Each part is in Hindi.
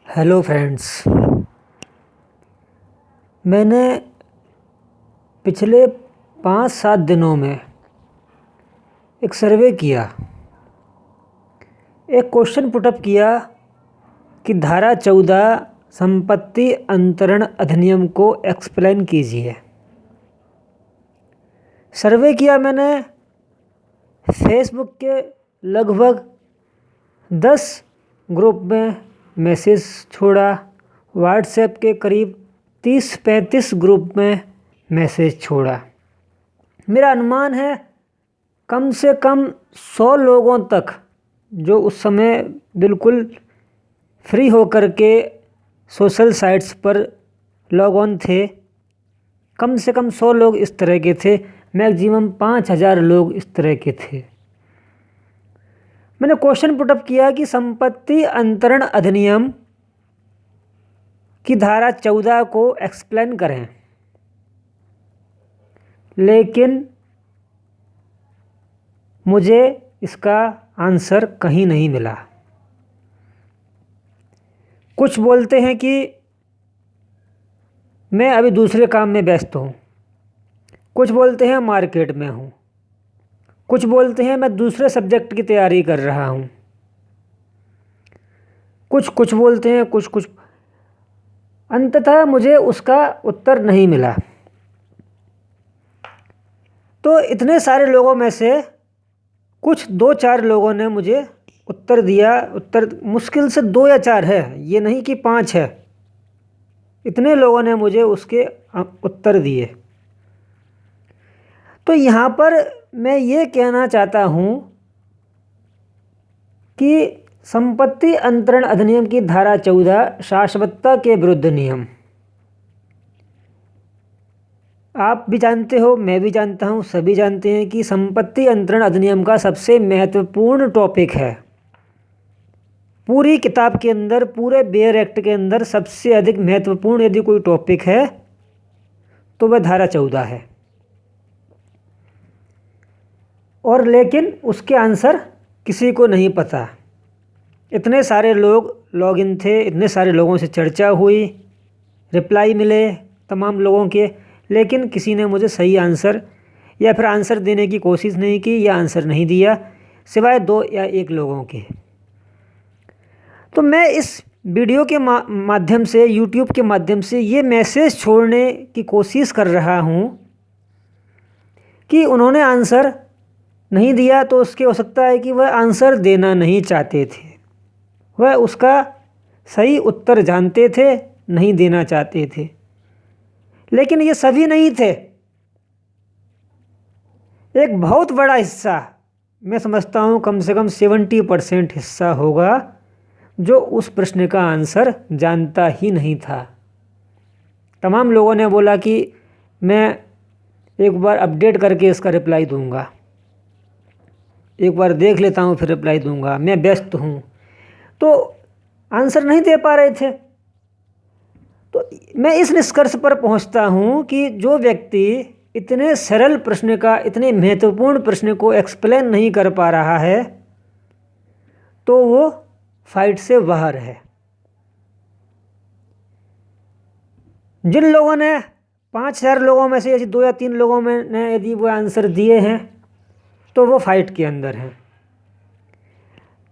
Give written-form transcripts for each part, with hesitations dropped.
Hello friends. मैंने पिछले 5-7 दिनों में एक सर्वे किया, एक क्वेश्चन पुटअप किया कि धारा 14 संपत्ति अंतरण अधिनियम को एक्सप्लेन कीजिए। सर्वे किया मैंने फेसबुक के लगभग 10 ग्रुप में मैसेज छोड़ा, व्हाट्सएप के करीब 30-35 ग्रुप में मैसेज छोड़ा। मेरा अनुमान है कम से कम 100 लोगों तक जो उस समय बिल्कुल फ्री होकर के सोशल साइट्स पर लॉग ऑन थे, कम से कम 100 लोग इस तरह के थे, मैक्सिमम 5000 लोग इस तरह के थे। मैंने क्वेश्चन पुटअप किया कि संपत्ति अंतरण अधिनियम की धारा 14 को एक्सप्लेन करें, लेकिन मुझे इसका आंसर कहीं नहीं मिला। कुछ बोलते हैं कि मैं अभी दूसरे काम में व्यस्त हूँ, कुछ बोलते हैं मार्केट में हूँ, कुछ बोलते हैं मैं दूसरे सब्जेक्ट की तैयारी कर रहा हूँ, कुछ बोलते हैं कुछ। अंततः मुझे उसका उत्तर नहीं मिला। तो इतने सारे लोगों में से कुछ 2-4 लोगों ने मुझे उत्तर दिया। उत्तर मुश्किल से 2 या 4 है, ये नहीं कि 5 है। इतने लोगों ने मुझे उसके उत्तर दिए। तो यहाँ पर मैं ये कहना चाहता हूँ कि संपत्ति अंतरण अधिनियम की धारा 14 शाश्वतता के विरुद्ध नियम। आप भी जानते हो, मैं भी जानता हूँ, सभी जानते हैं कि संपत्ति अंतरण अधिनियम का सबसे महत्वपूर्ण टॉपिक है। पूरी किताब के अंदर, पूरे बेयर एक्ट के अंदर सबसे अधिक महत्वपूर्ण यदि कोई टॉपिक है तो वह धारा 14 है। और लेकिन उसके आंसर किसी को नहीं पता। इतने सारे लोग लॉग इन थे, इतने सारे लोगों से चर्चा हुई, रिप्लाई मिले तमाम लोगों के, लेकिन किसी ने मुझे सही आंसर या फिर आंसर देने की कोशिश नहीं की या आंसर नहीं दिया, सिवाय 2 या 1 लोगों के। तो मैं इस वीडियो के माध्यम से, यूट्यूब के माध्यम से ये मैसेज छोड़ने की कोशिश कर रहा हूँ कि उन्होंने आंसर नहीं दिया तो उसके हो सकता है कि वह आंसर देना नहीं चाहते थे, वह उसका सही उत्तर जानते थे, नहीं देना चाहते थे। लेकिन ये सभी नहीं थे। एक बहुत बड़ा हिस्सा, मैं समझता हूँ कम से कम 70% हिस्सा होगा जो उस प्रश्न का आंसर जानता ही नहीं था। तमाम लोगों ने बोला कि मैं एक बार अपडेट करके इसका रिप्लाई दूंगा, एक बार देख लेता हूँ फिर रिप्लाई दूंगा, मैं व्यस्त हूँ। तो आंसर नहीं दे पा रहे थे। तो मैं इस निष्कर्ष पर पहुँचता हूँ कि जो व्यक्ति इतने सरल प्रश्न का, इतने महत्वपूर्ण प्रश्न को एक्सप्लेन नहीं कर पा रहा है तो वो फाइट से बाहर है। जिन लोगों ने 5000 लोगों में से यदि 2 या 3 लोगों में ने यदि वो आंसर दिए हैं तो वो फाइट के अंदर हैं।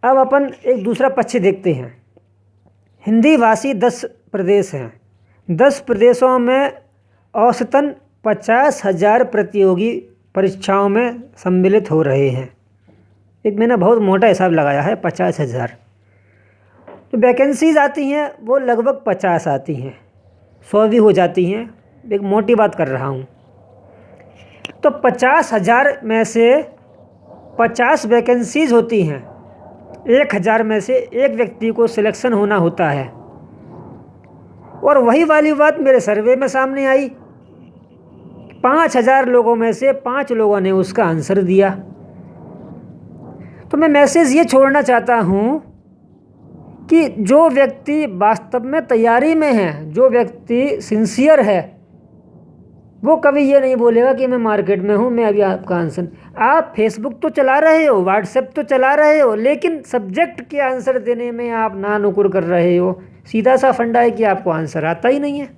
अब अपन एक दूसरा पक्ष देखते हैं। हिंदी भाषी 10 प्रदेश हैं। 10 प्रदेशों में औसतन 50,000 प्रतियोगी परीक्षाओं में सम्मिलित हो रहे हैं। एक मैंने बहुत मोटा हिसाब लगाया है, 50,000। तो वैकेंसीज आती हैं वो लगभग 50 आती हैं, 100 भी हो जाती हैं, एक मोटी बात कर रहा हूँ। तो 50,000 में से 50 वैकेंसीज होती हैं। 1000 में से एक व्यक्ति को सिलेक्शन होना होता है। और वही वाली बात मेरे सर्वे में सामने आई। 5000 लोगों में से 5 लोगों ने उसका आंसर दिया। तो मैं मैसेज ये छोड़ना चाहता हूँ कि जो व्यक्ति वास्तव में तैयारी में है, जो व्यक्ति सिंसियर है, वो कभी ये नहीं बोलेगा कि मैं मार्केट में हूँ, मैं अभी आपका आंसर। आप फेसबुक तो चला रहे हो, व्हाट्सएप तो चला रहे हो, लेकिन सब्जेक्ट के आंसर देने में आप ना नुकुर कर रहे हो। सीधा सा फंडा है कि आपको आंसर आता ही नहीं है।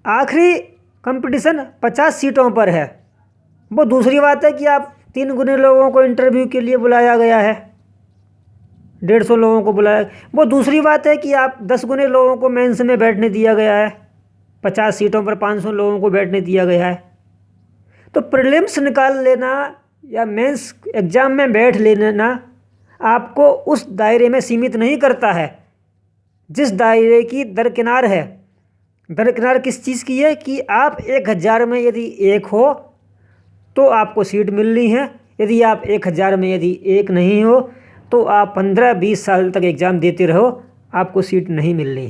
आखिरी कंपटीशन 50 सीटों पर है। वो दूसरी बात है कि आप 3 गुने लोगों को इंटरव्यू के लिए बुलाया गया है, 150 लोगों को बुलाया। वो दूसरी बात है कि आप 10 गुने लोगों को मेंस में बैठने दिया गया है, 50 सीटों पर 500 लोगों को बैठने दिया गया है। तो प्रीलिम्स निकाल लेना या मेंस एग्ज़ाम में बैठ लेना आपको उस दायरे में सीमित नहीं करता है जिस दायरे की दरकिनार है। दरकिनार किस चीज़ की है कि आप 1000 में यदि 1 हो तो आपको सीट मिलनी है, यदि आप 1000 में यदि 1 नहीं हो तो आप 15-20 साल तक एग्ज़ाम देते रहो, आपको सीट नहीं मिलनी।